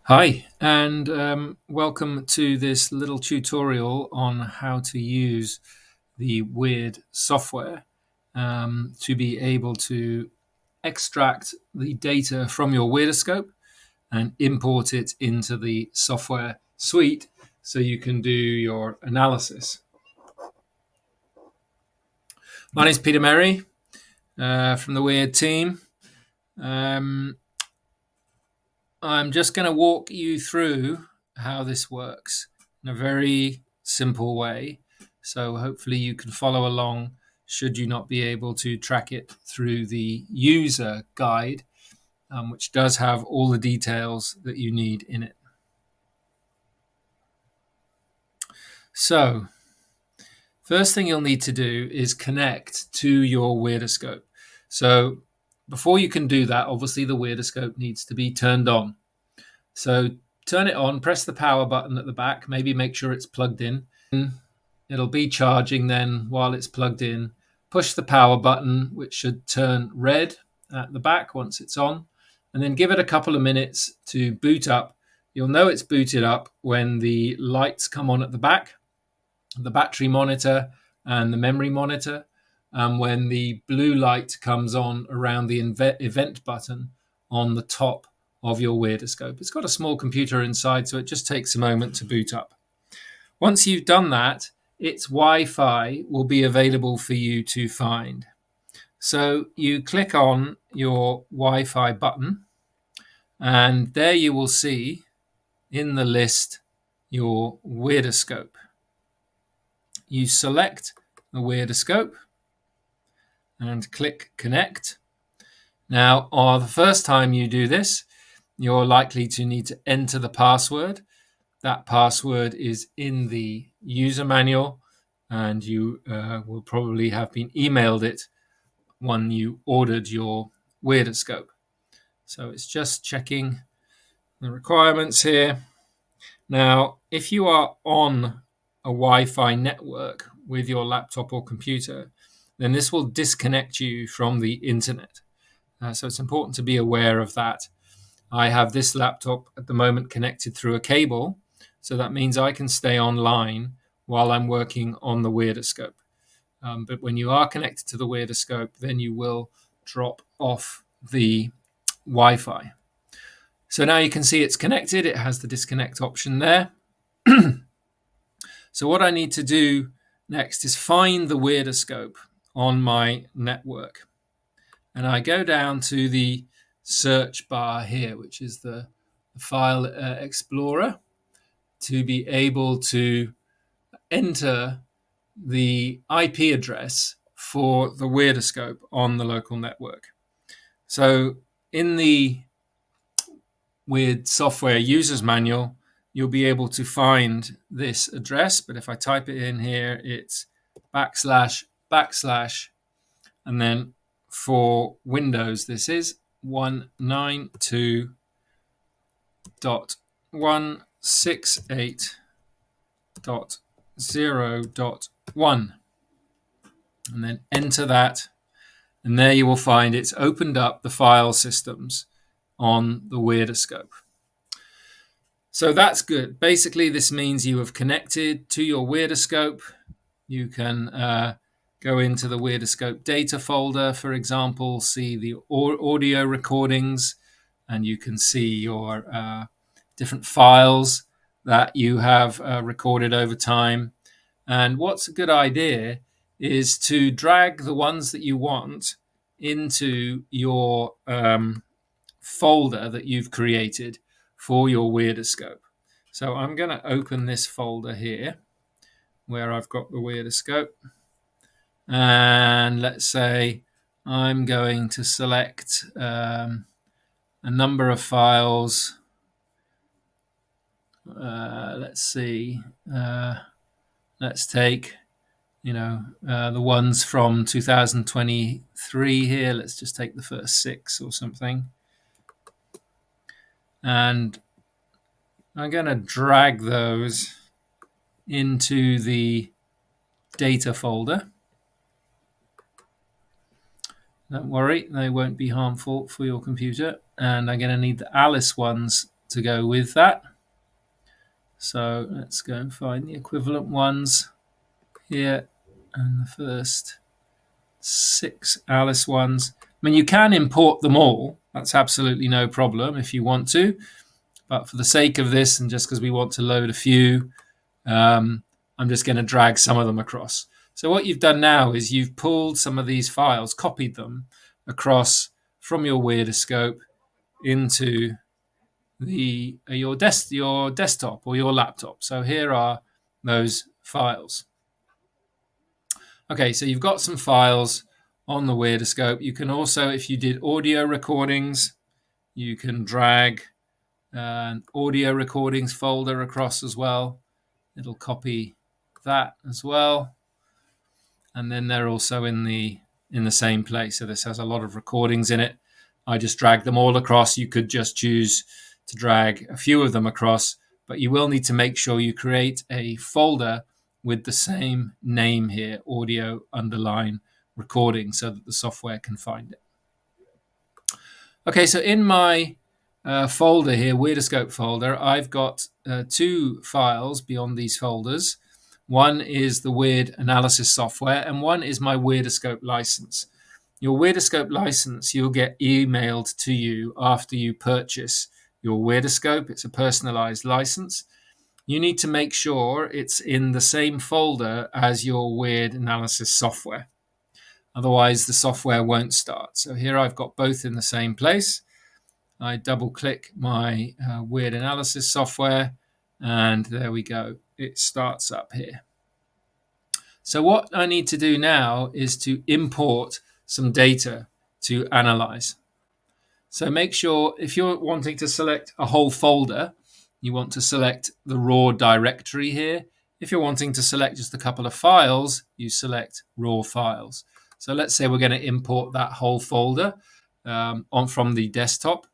Hi, and welcome to this little tutorial on how to use the Wyrd software to be able to extract the data from your Wyrdoscope and import it into the software suite so you can do your analysis. My name is Peter Merry from the Wyrd team. I'm just going to walk you through how this works in a very simple way. So hopefully you can follow along should you not be able to track it through the user guide, which does have all the details that you need in it. So first thing you'll need to do is connect to your Wyrdoscope. So before you can do that, obviously the Wyrdoscope needs to be turned on. So turn it on, press the power button at the back, maybe make sure it's plugged in. It'll be charging then while it's plugged in. Push the power button, which should turn red at the back once it's on, and then give it a couple of minutes to boot up. You'll know it's booted up when the lights come on at the back, the battery monitor and the memory monitor, and when the blue light comes on around the event button on the top of your Wyrdoscope. It's got a small computer inside, so it just takes a moment to boot up. Once you've done that, its Wi-Fi will be available for you to find. So you click on your Wi-Fi button, and there you will see in the list your Wyrdoscope. You select the Wyrdoscope and click Connect. Now, the first time you do this, you're likely to need to enter the password. That password is in the user manual, and you will probably have been emailed it when you ordered your Wyrdoscope. So it's just checking the requirements here. Now, if you are on a Wi-Fi network with your laptop or computer, then this will disconnect you from the internet. So it's important to be aware of that. I have this laptop at the moment connected through a cable, so that means I can stay online while I'm working on the Wyrdoscope. But when you are connected to the Wyrdoscope, then you will drop off the Wi-Fi. So now you can see it's connected. It has the disconnect option there. So what I need to do next is find the Wyrdoscope on my network. And I go down to the search bar here, which is the file explorer, to be able to enter the IP address for the Wyrdoscope on the local network. So in the Wyrd software users manual, you'll be able to find this address, but if I type it in here, it's // and then for Windows, this is 192.168.0.1, and then enter that, and there you will find it's opened up the file systems on the Wyrdoscope. So that's good. Basically, this means you have connected to your Wyrdoscope. You can go into the Wyrdoscope data folder, for example, see the audio recordings, and you can see your different files that you have recorded over time. And what's a good idea is to drag the ones that you want into your folder that you've created for your Wyrdoscope. So I'm going to open this folder here where I've got the Wyrdoscope. And let's say I'm going to select a number of files. Let's see. Let's take, the ones from 2023 here. Let's just take the first 6 or something. And I'm going to drag those into the data folder. Don't worry, they won't be harmful for your computer. And I'm going to need the Alice ones to go with that. So let's go and find the equivalent ones here. And the first 6 Alice ones. I mean, you can import them all. That's absolutely no problem if you want to. But for the sake of this, and just because we want to load a few, I'm just going to drag some of them across. So what you've done now is you've pulled some of these files, copied them across from your Wyrdoscope into your desktop or your laptop. So here are those files. Okay, so you've got some files on the Wyrdoscope. You can also, if you did audio recordings, you can drag an audio recordings folder across as well. It'll copy that as well. And then they're also in the same place. So this has a lot of recordings in it. I just drag them all across. You could just choose to drag a few of them across, but you will need to make sure you create a folder with the same name here, audio underline recording, so that the software can find it. Okay, so in my folder here, Wyrdoscope folder, I've got 2 files beyond these folders. One is the Wyrd analysis software, and one is my Wyrdoscope license. Your Wyrdoscope license you'll get emailed to you after you purchase your Wyrdoscope. It's a personalized license. You need to make sure it's in the same folder as your Wyrd analysis software. Otherwise, the software won't start. So here I've got both in the same place. I double click my Wyrd analysis software, and there we go. It starts up here. So what I need to do now is to import some data to analyze. So make sure if you're wanting to select a whole folder, you want to select the raw directory here. If you're wanting to select just a couple of files, you select raw files. So let's say we're going to import that whole folder from the desktop.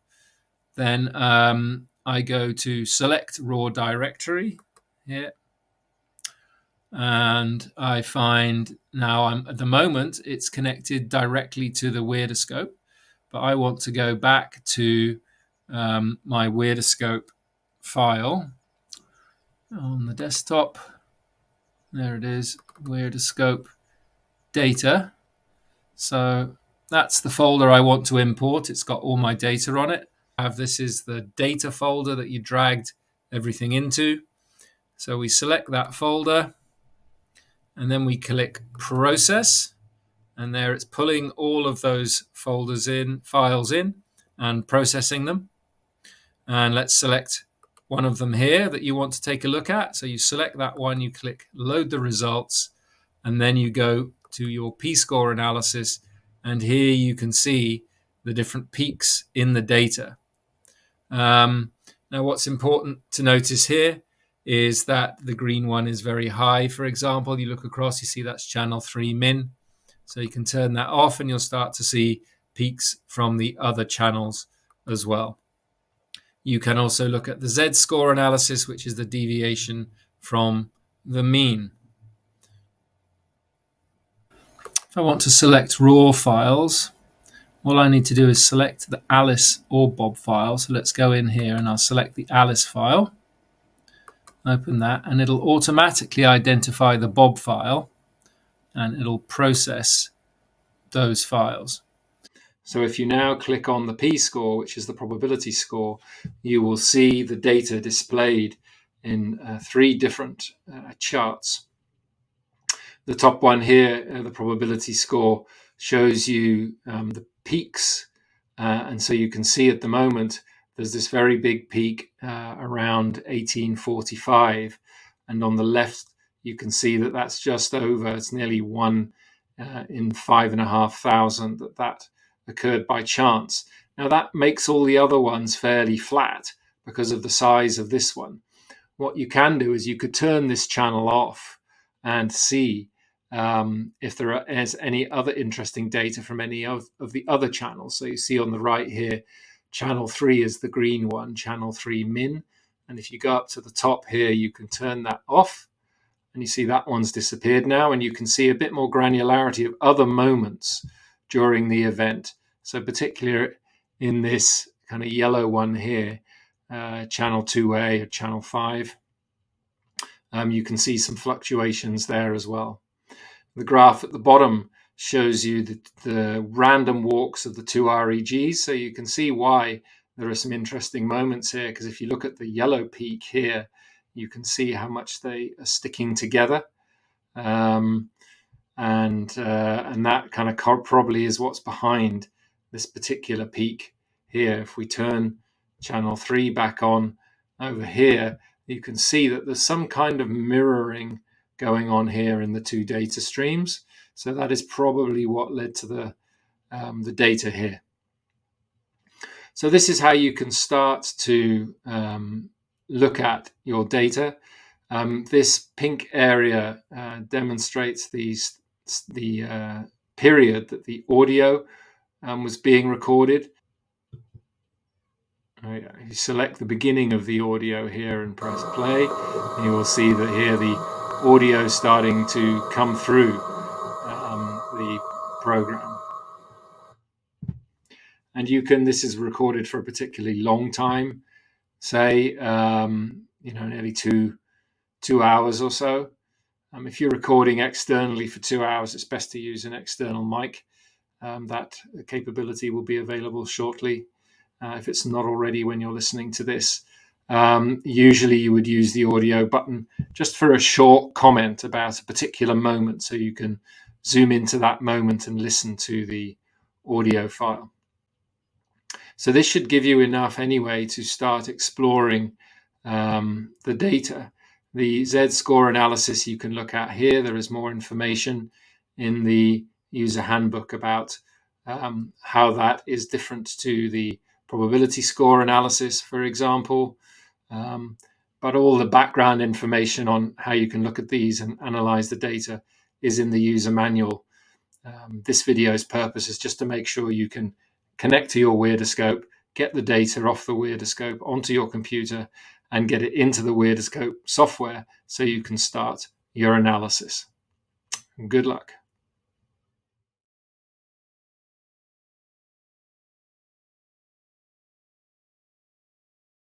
Then I go to select raw directory here. And I find now at the moment it's connected directly to the Wyrdoscope, but I want to go back to my Wyrdoscope file on the desktop. There it is, Wyrdoscope data. So that's the folder I want to import. It's got all my data on it. This is the data folder that you dragged everything into. So we select that folder, and then we click process, and there it's pulling all of those files in and processing them. And let's select one of them here that you want to take a look at. So you select that one, you click load the results, and then you go to your p-score analysis, and here you can see the different peaks in the data. Now what's important to notice here is that the green one is very high. For example, you look across, you see that's channel 3 min. So you can turn that off and you'll start to see peaks from the other channels as well. You can also look at the Z-score analysis, which is the deviation from the mean. If I want to select raw files, all I need to do is select the Alice or Bob file. So let's go in here and I'll select the Alice file. Open that, and it'll automatically identify the Bob file, and it'll process those files. So if you now click on the p-score, which is the probability score, you will see the data displayed in 3 different charts. The top one here, the probability score, shows you the peaks, and so you can see at the moment there's this very big peak around 1845, and on the left you can see that that's just over, it's nearly 1 in 5,500 that occurred by chance. Now that makes all the other ones fairly flat because of the size of this one. What you can do is you could turn this channel off and see if there is any other interesting data from any of the other channels. So you see on the right here, channel 3 is the green one, channel 3 min. And if you go up to the top here, you can turn that off. And you see that one's disappeared now, and you can see a bit more granularity of other moments during the event. So particularly in this kind of yellow one here, channel 2A or channel 5. You can see some fluctuations there as well. The graph at the bottom shows you the random walks of the two REGs, so you can see why there are some interesting moments here, because if you look at the yellow peak here, you can see how much they are sticking together. And that kind of probably is what's behind this particular peak here. If we turn channel 3 back on over here, you can see that there's some kind of mirroring going on here in the two data streams. So that is probably what led to the data here. So this is how you can start to look at your data. This pink area demonstrates the period that the audio was being recorded. You select the beginning of the audio here and press play, and you will see that here the audio is starting to come through the program. And this is recorded for a particularly long time, say, nearly two hours or so. If you're recording externally for 2 hours, it's best to use an external mic. That capability will be available shortly, if it's not already when you're listening to this. Usually you would use the audio button just for a short comment about a particular moment, so you can zoom into that moment and listen to the audio file. So this should give you enough anyway to start exploring the data. The Z-score analysis you can look at here. There is more information in the user handbook about how that is different to the probability score analysis, for example. But all the background information on how you can look at these and analyze the data is in the user manual. This video's purpose is just to make sure you can connect to your Wyrdoscope, get the data off the Wyrdoscope onto your computer, and get it into the Wyrdoscope software so you can start your analysis. Good luck.